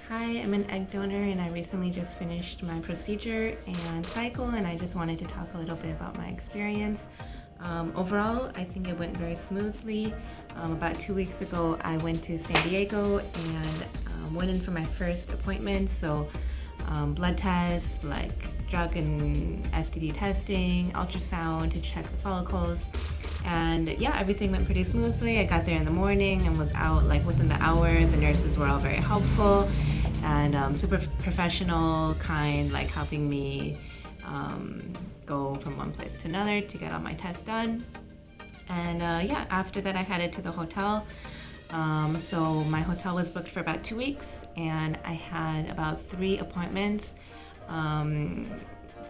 Hi, I'm an egg donor and I recently just finished my procedure and cycle, and I just wanted to talk a little bit about my experience. Overall, I think it went very smoothly. About 2 weeks ago, I went to San Diego and went in for my first appointment. So, blood tests like drug and STD testing, ultrasound to check the follicles. And yeah, everything went pretty smoothly. I got there in the morning and was out like within the hour. The nurses were all very helpful and super professional, kind, like helping me go from one place to another to get all my tests done. And yeah, after that, I headed to the hotel. So my hotel was booked for about 2 weeks, and I had about 3 appointments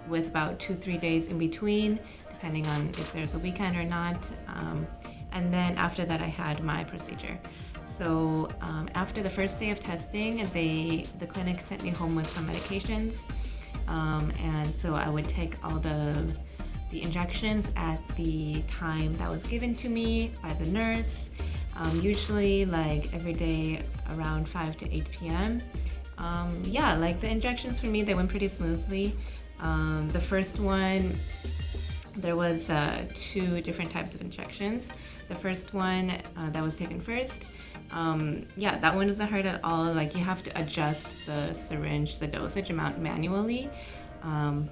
with about 2-3 days in between, depending on if there's a weekend or not. And then after that, I had my procedure. So after the first day of testing, the clinic sent me home with some medications, and so I would take all the injections at the time that was given to me by the nurse. Usually, like every day around 5 to 8 p.m. Yeah, like the injections for me, they went pretty smoothly. The first one, there was 2 different types of injections. The first one that was taken first, yeah, that one doesn't hurt at all. Like you have to adjust the syringe, the dosage amount manually,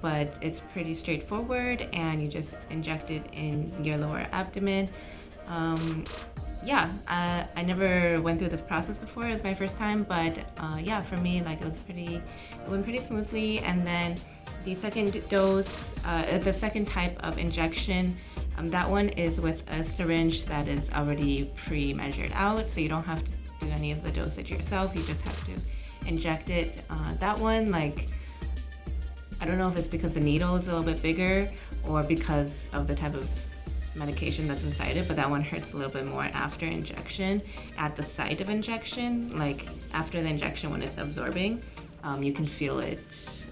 but it's pretty straightforward, and you just inject it in your lower abdomen. Yeah, I never went through this process before. It was my first time, but yeah, for me, like it went pretty smoothly. And then the second dose, the second type of injection, that one is with a syringe that is already pre-measured out, so you don't have to do any of the dosage yourself. You just have to inject it. That one, like, I don't know if it's because the needle is a little bit bigger or because of the type of medication that's inside it, but that one hurts a little bit more after injection. At the site of injection, like after the injection when it's absorbing, you can feel it,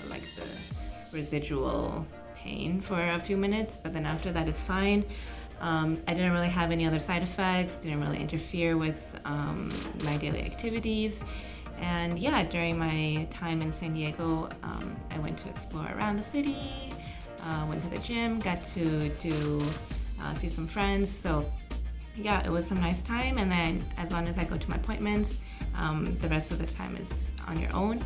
like the residual pain for a few minutes, but then after that it's fine. I didn't really have any other side effects, didn't really interfere with my daily activities. And yeah, during my time in San Diego, I went to explore around the city, went to the gym, got to see some friends. So yeah, it was a nice time. And then as long as I go to my appointments, the rest of the time is on your own.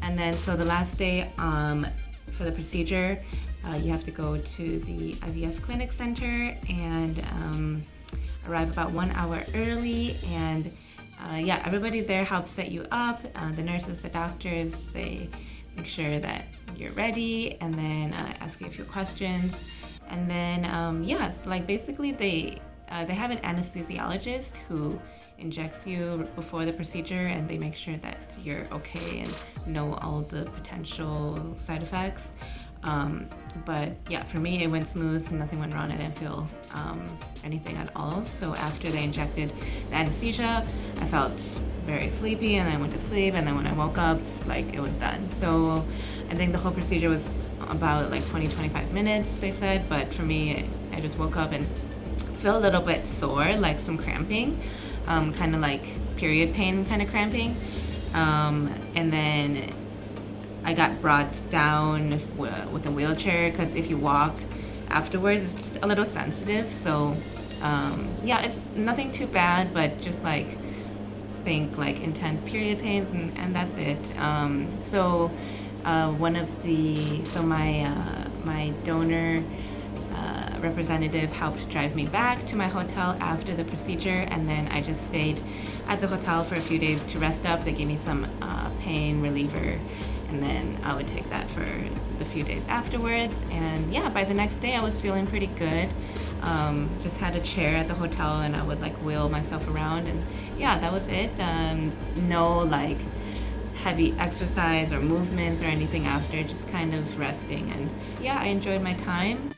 And then so the last day for the procedure, you have to go to the IVF clinic center and arrive about 1 hour early. And yeah, everybody there helps set you up. The nurses, the doctors, they make sure that you're ready, and then ask you a few questions. And then yeah, so like basically they have an anesthesiologist who injects you before the procedure, and they make sure that you're okay and know all the potential side effects. But yeah, for me it went smooth, nothing went wrong. I didn't feel anything at all. So after they injected the anesthesia, I felt very sleepy, and I went to sleep, and then when I woke up, like it was done. So I think the whole procedure was about like 20-25 minutes, they said, but for me, I just woke up and felt a little bit sore, like some cramping, kind of like period pain kind of cramping. And then I got brought down with a wheelchair, because if you walk afterwards, it's just a little sensitive. So yeah, it's nothing too bad, but just like think like intense period pains, and that's it. So my donor representative helped drive me back to my hotel after the procedure, and then I just stayed at the hotel for a few days to rest up. They gave me some pain reliever, and then I would take that for the few days afterwards. And yeah, by the next day I was feeling pretty good. Just had a chair at the hotel, and I would like wheel myself around, and yeah, that was it. No like heavy exercise or movements or anything after, just kind of resting. And yeah, I enjoyed my time.